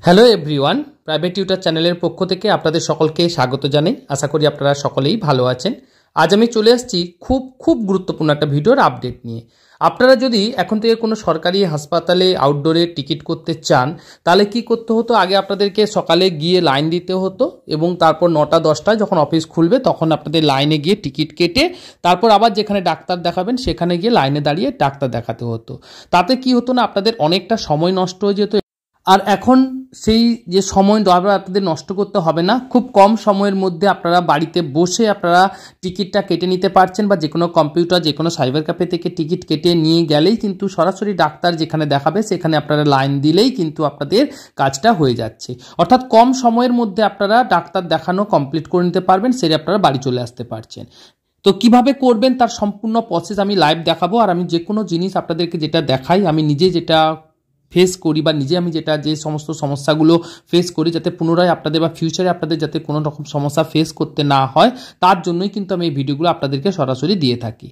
Hello everyone, private tutor চ্যানেলের পক্ষ থেকে আপনাদের সকলকে স্বাগত জানাই। আশা করি আপনারা সকলেই ভালো আছেন। আজ আমি চলে আসছি খুব গুরুত্বপূর্ণ একটা ভিডিওর আপডেট নিয়ে। আপনারা যদি এখন থেকে কোনো সরকারি হাসপাতালে আউটডোরে টিকিট করতে চান, তাহলে কি করতে হতো? আগে আপনাদেরকে সকালে গিয়ে লাইন দিতে হতো এবং তারপর 9টা-10টায় যখন অফিস খুলবে তখন আপনাদের লাইনে গিয়ে টিকিট কেটে তারপর আবার যেখানে ডাক্তার দেখাবেন সেখানে গিয়ে লাইনে দাঁড়িয়ে ডাক্তার দেখাতে হতো। তাতে কি হতো না, আপনাদের অনেকটা সময় নষ্ট হয়ে যেত। আর এখন সেই যে সময় আপনাদের নষ্ট করতে হবে না, খুব কম সময়ের মধ্যে আপনারা বাড়িতে বসে আপনারা টিকিটটা কেটে নিতে পারছেন, বা যে কোনো কম্পিউটার যে কোনো সাইবার ক্যাফে থেকে টিকিট কেটে নিয়ে গেলেই কিন্তু সরাসরি ডাক্তার যেখানে দেখাবে সেখানে আপনারা লাইন দিলেই কিন্তু আপনাদের কাজটা হয়ে যাচ্ছে। অর্থাৎ কম সময়ের মধ্যে আপনারা ডাক্তার দেখানো কমপ্লিট করে নিতে পারবেন, সেটা আপনারা বাড়ি চলে আসতে পারছেন। তো কিভাবে করবেন তার সম্পূর্ণ প্রসেস আমি লাইভ দেখাবো। আর আমি যে কোনো জিনিস আপনাদেরকে যেটা দেখাই, আমি নিজে যেটা ফেস করি বা নিজে আমি যে সমস্ত সমস্যাগুলো ফেস করি, যাতে পুনরায় আপনাদের বা ফিউচারে আপনাদের যাতে কোনো রকম সমস্যা ফেস করতে না হয়, তার জন্যই কিন্তু আমি এই ভিডিওগুলো আপনাদেরকে সরাসরি দিয়ে থাকি।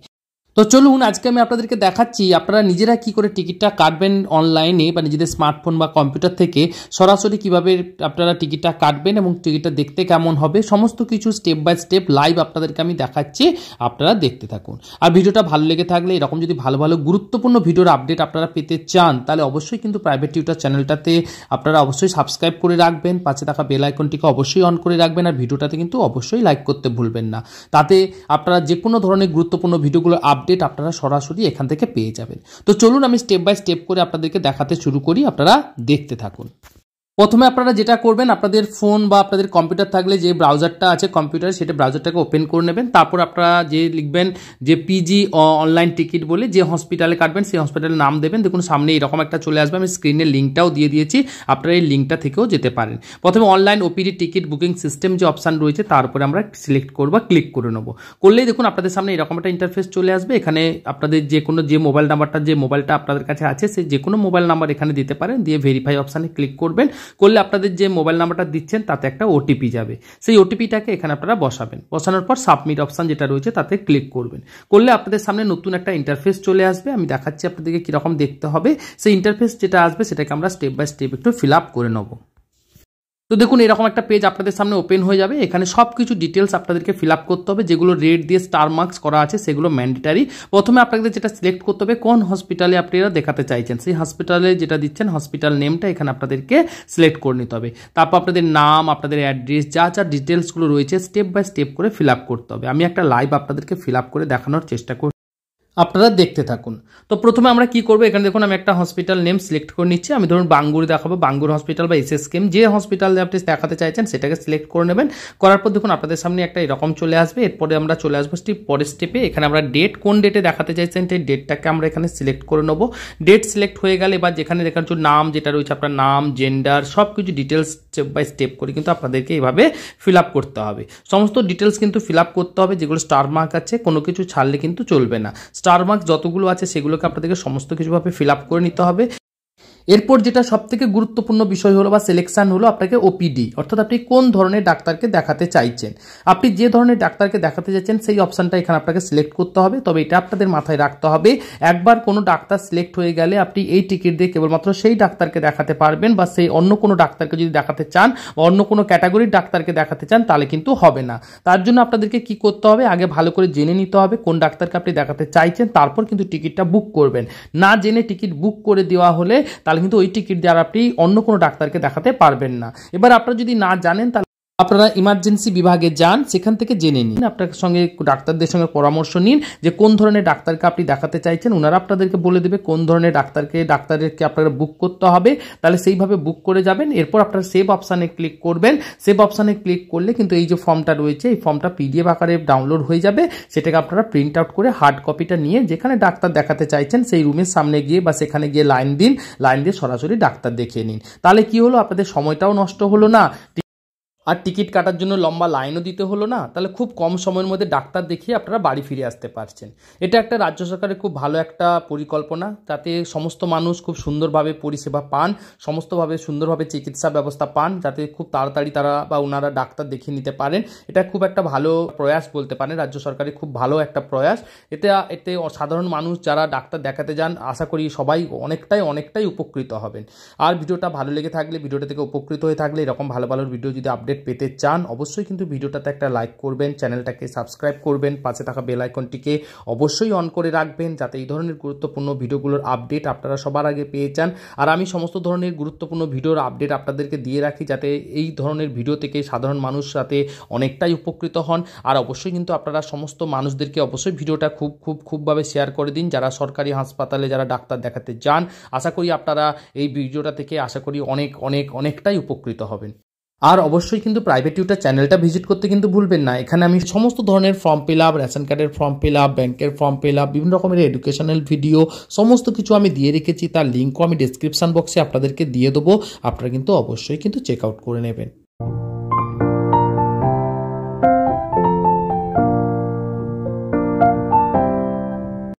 তো চলুন আজকে আমি আপনাদেরকে দেখাচ্ছি আপনারা নিজেরা কি করে টিকিটটা কাটবেন অনলাইনে বা নিজেদের স্মার্টফোন বা কম্পিউটার থেকে সরাসরি কিভাবে আপনারা টিকিটটা কাটবেন এবং টিকিটটা দেখতে কেমন হবে, সমস্ত কিছু স্টেপ বাই স্টেপ লাইভ আপনাদেরকে আমি দেখাচ্ছি। আপনারা দেখতে থাকুন। আর ভিডিওটা ভালো লেগে থাকলে, এরকম যদি ভালো ভালো গুরুত্বপূর্ণ ভিডিওর আপডেট আপনারা পেতে চান, তাহলে অবশ্যই কিন্তু প্রাইভেট টিউটর চ্যানেলটাতে আপনারা অবশ্যই সাবস্ক্রাইব করে রাখবেন, পাশে থাকা বেল আইকনটিকে অবশ্যই অন করে রাখবেন, আর ভিডিওটাতে কিন্তু অবশ্যই লাইক করতে ভুলবেন না। তাতে আপনারা যে কোনো ধরনের গুরুত্বপূর্ণ ভিডিওগুলো আপডেট আপনারা সরাসরি এখান থেকে পেয়ে যাবেন। তো চলুন আমি স্টেপ বাই স্টেপ করে আপনাদেরকে দেখাতে শুরু করি, আপনারা দেখতে থাকুন। প্রথমে আপনারা যেটা করবেন, আপনাদের ফোন বা আপনাদের কম্পিউটার থাকলে যে ব্রাউজারটা আছে কম্পিউটারে, সেটা ব্রাউজারটাকে ওপেন করে নেবেন। তারপর আপনারা যে লিখবেন যে পিজি অনলাইন টিকিট বলে, যে হসপিটালে কাটবেন সেই হসপিটালের নাম দেবেন। দেখুন সামনে এরকম একটা চলে আসবে, আমি স্ক্রিনের লিঙ্কটাও দিয়ে দিয়েছি, আপনারা এই লিঙ্কটা থেকেও যেতে পারেন। প্রথমে online OPD ticket booking system যে অপশান রয়েছে তার উপরে আমরা সিলেক্ট করবো, ক্লিক করে নেবো। করলেই দেখুন আপনাদের সামনে এরকম একটা ইন্টারফেস চলে আসবে। এখানে আপনাদের যে মোবাইল নাম্বারটা, যে মোবাইলটা আপনাদের কাছে আছে, সেই যে কোনো মোবাইল নাম্বার এখানে দিতে পারেন, দিয়ে ভেরিফাই অপশানে ক্লিক করবেন। করলে আপনাদের যে মোবাইল নাম্বারটা দিচ্ছেন তাতে একটা ওটিপি যাবে, সেই ওটিপিটাকে এখানে আপনারা বসাবেন। বসানোর পর সাবমিট অপশান যেটা রয়েছে তাতে ক্লিক করবেন। করলে আপনাদের সামনে নতুন একটা ইন্টারফেস চলে আসবে। আমি দেখাচ্ছি আপনাদেরকে কীরকম দেখতে হবে। সেই ইন্টারফেস যেটা আসবে সেটাকে আমরা স্টেপ বাই স্টেপ একটু ফিল আপ করে নেব। তো দেখুন এরকম একটা পেজ আপনাদের সামনে ওপেন হয়ে যাবে। এখানে সব কিছু ডিটেলস আপনাদেরকে ফিল আপ করতে হবে, যেগুলো রেড দিয়ে স্টার মার্কস করা আছে সেগুলো ম্যান্ডেটারি। প্রথমে আপনাদের যেটা সিলেক্ট করতে হবে কোন হসপিটালে আপনারা দেখাতে চাইছেন, সেই হসপিটালে যেটা দিচ্ছেন হসপিটাল নেমটা এখানে আপনাদেরকে সিলেক্ট করে নিতে হবে। তারপর আপনাদের নাম, আপনাদের অ্যাড্রেস, যা ডিটেলসগুলো রয়েছে স্টেপ বাই স্টেপ করে ফিল আপ করতে হবে। আমি একটা লাইভ আপনাদেরকে ফিল আপ করে দেখানোর চেষ্টা করছি, আপনারা দেখতে থাকুন। তো প্রথমে আমরা কি করবো, এখানে দেখুন আমি একটা হসপিটাল নেম সিলেক্ট করে নিচ্ছি। আমি ধরুন বাঙ্গুর দেখাবো, বাঙ্গুর হসপিটাল বা এসএসকেএম, যে হসপিটালে আপনি দেখাতে চাইছেন সেটাকে সিলেক্ট করে নেবেন। করার পর দেখুন আপনাদের সামনে একটা এরকম চলে আসবে। এরপরে আমরা চলে আসবো পরের স্টেপে। এখানে আমরা ডেট, কোন ডেটে দেখাতে চাইছেন সেই ডেটটাকে আমরা এখানে সিলেক্ট করে নেবো। ডেট সিলেক্ট হয়ে গেলে এবার যেখানে দেখার জন্য নাম যেটা রয়েছে, আপনার নাম, জেন্ডার, সব কিছু ডিটেলস স্টেপ বাই স্টেপ করে কিন্তু আপনাদেরকে এইভাবে ফিল আপ করতে হবে। সমস্ত ডিটেলস কিন্তু ফিল আপ করতে হবে, যেগুলো স্টার মার্ক আছে কোনো কিছু ছাড়লে কিন্তু চলবে না। স্টার মার্ক যতগুলো আছে সেগুলোকে আপনাদেরকে সমস্ত কিছুভাবে ফিল আপ করে নিতে হবে। এরপর যেটা সবথেকে গুরুত্বপূর্ণ বিষয় হলো বা সিলেকশন হলো আপনাকে ওপিডি, অর্থাৎ আপনি কোন ধরনের ডাক্তারকে দেখাতে চাইছেন। আপনি যে ধরনের ডাক্তারকে দেখাতে চাইছেন সেই অপশানটা এখানে আপনাকে সিলেক্ট করতে হবে। তবে এটা আপনাদের মাথায় রাখতে হবে, একবার কোনো ডাক্তার সিলেক্ট হয়ে গেলে আপনি এই টিকিট দিয়ে কেবলমাত্র সেই ডাক্তারকে দেখাতে পারবেন, বা সেই অন্য কোনো ডাক্তারকে যদি দেখাতে চান বা অন্য কোনো ক্যাটাগরির ডাক্তারকে দেখাতে চান তাহলে কিন্তু হবে না। তার জন্য আপনাদেরকে কি করতে হবে, আগে ভালো করে জেনে নিতে হবে কোন ডাক্তারকে আপনি দেখাতে চাইছেন, তারপর কিন্তু টিকিটটা বুক করবেন। না জেনে টিকিট বুক করে দেওয়া হলে তাহলে কিন্তু ওই টিকিট দিয়ে আপনি অন্য কোনো ডাক্তারকে দেখাতে পারবেন না। এবার আপনারা যদি না জানেন তাহলে আপনারা ইমার্জেন্সি বিভাগে যান, সেখান থেকে জেনে নিন, আপনার সঙ্গে ডাক্তারদের সঙ্গে পরামর্শ নিন যে কোন ধরনের ডাক্তারকে আপনি দেখাতে চাইছেন। ওনারা আপনাদেরকে বলে দেবে কোন ধরনের ডাক্তারকে আপনারা বুক করতে হবে, তাহলে সেইভাবে বুক করে যাবেন। এরপর আপনারা সেভ অপশানে ক্লিক করবেন। সেভ অপশানে ক্লিক করলে কিন্তু এই যে ফর্মটা রয়েছে এই ফর্মটা পিডিএফ আকারে ডাউনলোড হয়ে যাবে। সেটাকে আপনারা প্রিন্ট আউট করে হার্ড কপিটা নিয়ে যেখানে ডাক্তার দেখাতে চাইছেন সেই রুমের সামনে গিয়ে বা সেখানে গিয়ে লাইন দিয়ে সরাসরি ডাক্তার দেখিয়ে নিন। তাহলে কি হলো, আপনাদের সময়টাও নষ্ট হলো না, আর টিকিট কাটার জন্য লম্বা লাইনও দিতে হলো না, তাহলে খুব কম সময়ের মধ্যে ডাক্তার দেখিয়ে আপনারা বাড়ি ফিরে আসতে পারছেন। এটা একটা রাজ্য সরকারের খুব ভালো একটা পরিকল্পনা, যাতে সমস্ত মানুষ খুব সুন্দরভাবে পরিষেবা পান, সমস্তভাবে সুন্দরভাবে চিকিৎসা ব্যবস্থা পান, যাতে খুব তাড়াতাড়ি তারা বা ওনারা ডাক্তার দেখিয়ে নিতে পারেন। এটা খুব একটা ভালো প্রয়াস বলতে পারেন, রাজ্য সরকারের খুব ভালো একটা প্রয়াস। এতে সাধারণ মানুষ যারা ডাক্তার দেখাতে যান, আশা করি সবাই অনেকটাই উপকৃত হবেন। আর ভিডিওটা ভালো লেগে থাকলে, ভিডিওটা থেকে উপকৃত হয়ে থাকলে, এরকম ভালো ভালো ভিডিও যদি আপডেট পেতে চান অবশ্যই কিন্তু ভিডিওটাতে একটা লাইক করবেন, চ্যানেলটাকে সাবস্ক্রাইব করবেন, পাশে থাকা বেল আইকনটিকে অবশ্যই অন করে রাখবেন, যাতে এই ধরনের গুরুত্বপূর্ণ ভিডিওগুলোর আপডেট আপনারা সবার আগে পেয়ে যান। আর আমি সমস্ত ধরনের গুরুত্বপূর্ণ ভিডিওর আপডেট আপনাদেরকে দিয়ে রাখি, যাতে এই ধরনের ভিডিও থেকে সাধারণ মানুষ যাতে অনেকটাই উপকৃত হন। আর অবশ্যই কিন্তু আপনারা সমস্ত মানুষদেরকে অবশ্যই ভিডিওটা খুবভাবে শেয়ার করে দিন, যারা সরকারি হাসপাতালে যারা ডাক্তার দেখাতে যান। আশা করি আপনারা এই ভিডিওটা থেকে আশা করি অনেকটাই উপকৃত হবেন। আর অবশ্যই কিন্তু প্রাইভেট টিউটর চ্যানেলটা ভিজিট করতে কিন্তু ভুলবেন না। এখানে আমি সমস্ত ধরনের ফর্ম ফিল আপ, রেশন কার্ডের ফর্ম ফিল আপ, ব্যাংকের ফর্ম ফিল আপ, বিভিন্ন রকমের এডুকেশনাল ভিডিও সমস্ত কিছু আমি দিয়ে রেখেছি। তার লিঙ্কও আমি ডেসক্রিপশন বক্সে আপনাদেরকে দিয়ে দেবো, আপনারা কিন্তু অবশ্যই কিন্তু চেক আউট করে নেবেন।